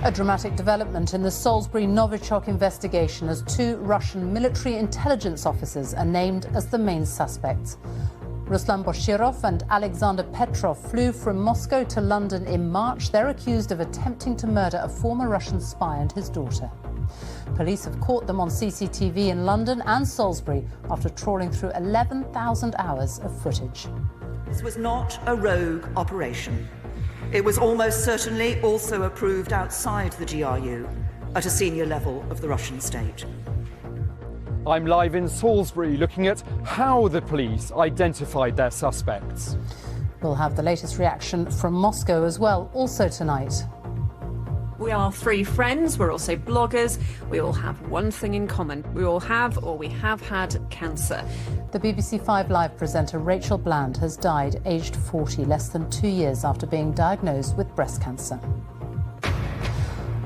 A dramatic development in the Salisbury Novichok investigation as two Russian military intelligence officers are named as the main suspects. Ruslan Boshirov and Alexander Petrov flew from Moscow to London in March. They're accused of attempting to murder a former Russian spy and his daughter. Police have caught them on CCTV in London and Salisbury after trawling through 11,000 hours of footage. This was not a rogue operation. It was almost certainly also approved outside the GRU at a senior level of the Russian state. I'm live in Salisbury looking at how the police identified their suspects. We'll have the latest reaction from Moscow as well, also tonight. We are three friends, we're also bloggers. We all have one thing in common. We all have or we have had cancer. The BBC 5 Live presenter Rachel Bland has died aged 40, less than 2 years after being diagnosed with breast cancer.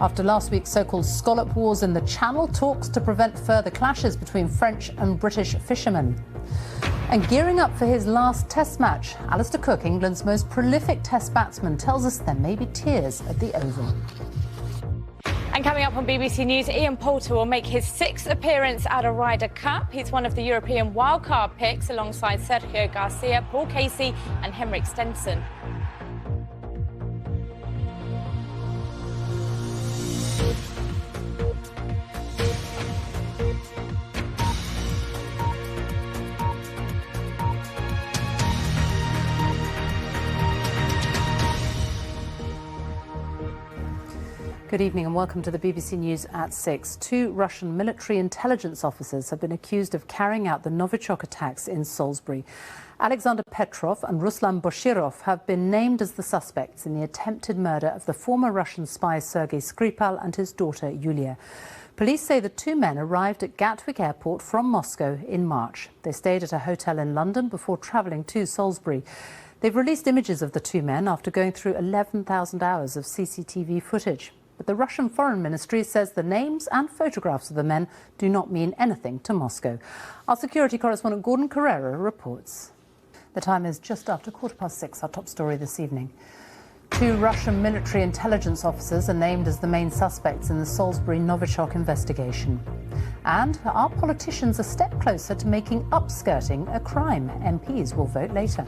After last week's so-called scallop wars in the Channel, talks to prevent further clashes between French and British fishermen. And gearing up for his last Test match, Alistair Cook, England's most prolific Test batsman, tells us there may be tears at the Oval. And coming up on BBC News, Ian Poulter will make his 6th appearance at a Ryder Cup. He's one of the European wildcard picks alongside Sergio Garcia, Paul Casey and Henrik Stenson. Good evening and welcome to the BBC News at 6. Two Russian military intelligence officers have been accused of carrying out the Novichok attacks in Salisbury. Alexander Petrov and Ruslan Boshirov have been named as the suspects in the attempted murder of the former Russian spy Sergei Skripal and his daughter Yulia. Police say the two men arrived at Gatwick Airport from Moscow in March. They stayed at a hotel in London before travelling to Salisbury. They've released images of the two men after going through 11,000 hours of CCTV footage. But the Russian Foreign Ministry says the names and photographs of the men do not mean anything to Moscow. Our security correspondent Gordon Carrera reports. The time is just after 6:15, our top story this evening. Two Russian military intelligence officers are named as the main suspects in the Salisbury Novichok investigation. And are politicians a step closer to making upskirting a crime? MPs will vote later.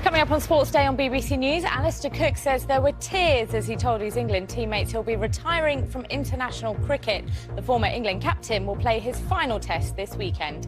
Coming up on Sports Day on BBC News, Alistair Cook says there were tears as he told his England teammates he'll be retiring from international cricket. The former England captain will play his final test this weekend.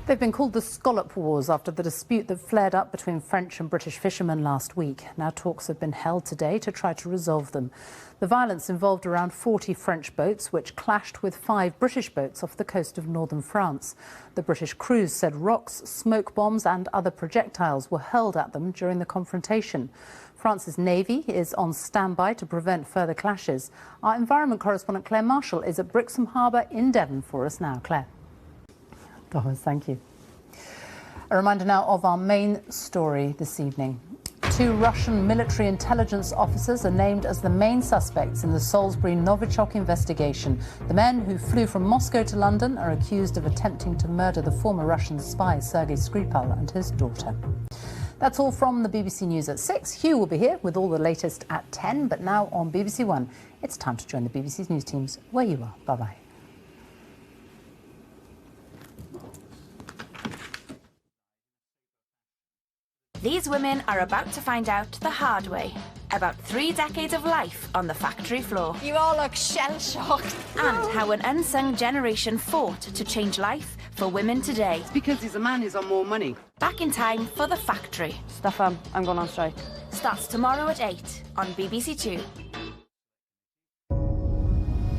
They've been called the Scallop Wars after the dispute that flared up between French and British fishermen last week. Now talks have been held today to try to resolve them. The violence involved around 40 French boats, which clashed with 5 British boats off the coast of northern France. The British crews said rocks, smoke bombs and other projectiles were hurled at them during the confrontation. France's Navy is on standby to prevent further clashes. Our environment correspondent Claire Marshall is at Brixham Harbour in Devon for us now. Claire. Thomas, thank you. A reminder now of our main story this evening. Two Russian military intelligence officers are named as the main suspects in the Salisbury Novichok investigation. The men who flew from Moscow to London are accused of attempting to murder the former Russian spy Sergei Skripal and his daughter. That's all from the BBC News at 6. Hugh will be here with all the latest at 10, but now on BBC One, it's time to join the BBC's news teams where you are. Bye-bye. These women are about to find out the hard way about 3 decades of life on the factory floor. You all look shell-shocked. And how an unsung generation fought to change life for women today. It's because he's a man who's on more money. Back in time for The Factory. Stefan, I'm going on strike. Starts tomorrow at 8 on BBC Two.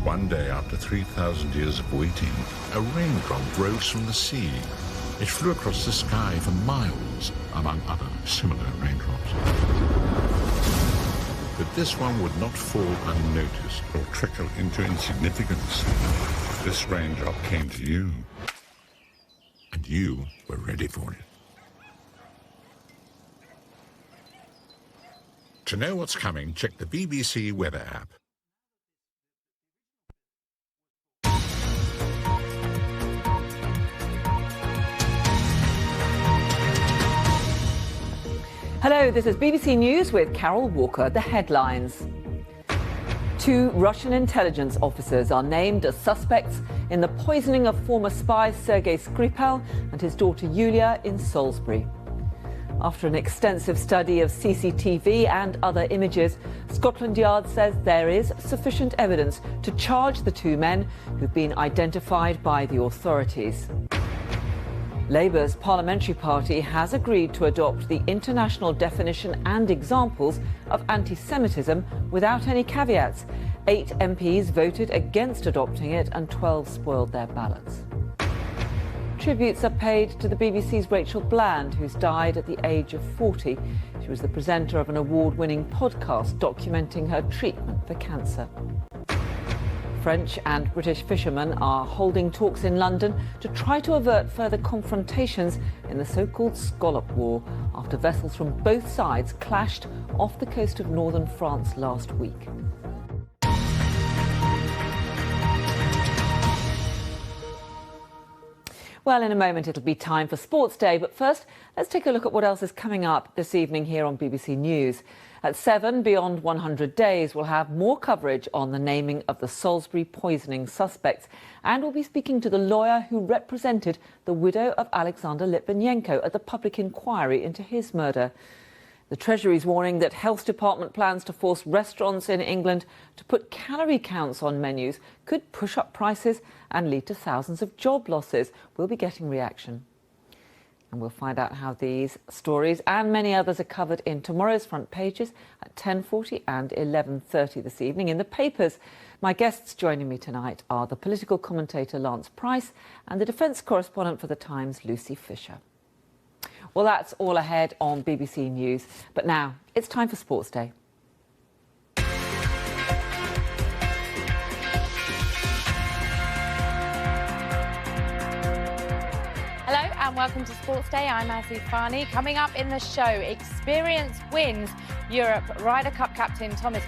One day, after 3,000 years of waiting, a raindrop rose from the sea. It flew across the sky for miles, among other similar raindrops. But this one would not fall unnoticed or trickle into insignificance. This raindrop came to you, and you were ready for it. To know what's coming, check the BBC weather app. Hello, this is BBC News with Carol Walker. The headlines. 2 Russian intelligence officers are named as suspects in the poisoning of former spy Sergei Skripal and his daughter Yulia in Salisbury. After an extensive study of CCTV and other images, Scotland Yard says there is sufficient evidence to charge the 2 men who've been identified by the authorities. Labour's parliamentary party has agreed to adopt the international definition and examples of anti-Semitism without any caveats. 8 MPs voted against adopting it and 12 spoiled their ballots. Tributes are paid to the BBC's Rachel Bland, who's died at the age of 40. She was the presenter of an award-winning podcast documenting her treatment for cancer. French and British fishermen are holding talks in London to try to avert further confrontations in the so-called Scallop War after vessels from both sides clashed off the coast of northern France last week. Well, in a moment it'll be time for Sports Day, but first let's take a look at what else is coming up this evening here on BBC News. At 7, Beyond 100 Days will have more coverage on the naming of the Salisbury poisoning suspects, and we'll be speaking to the lawyer who represented the widow of Alexander Litvinenko at the public inquiry into his murder. The Treasury's warning that Health Department plans to force restaurants in England to put calorie counts on menus could push up prices and lead to thousands of job losses. We'll be getting reaction. And we'll find out how these stories and many others are covered in tomorrow's front pages at 10:40 and 11:30 this evening in the papers. My guests joining me tonight are the political commentator Lance Price and the defence correspondent for The Times, Lucy Fisher. Well, that's all ahead on BBC News. But now, it's time for Sports Day. Hello and welcome to Sports Day. I'm Azzy Fani. Coming up in the show, experience wins Europe Ryder Cup captain Thomas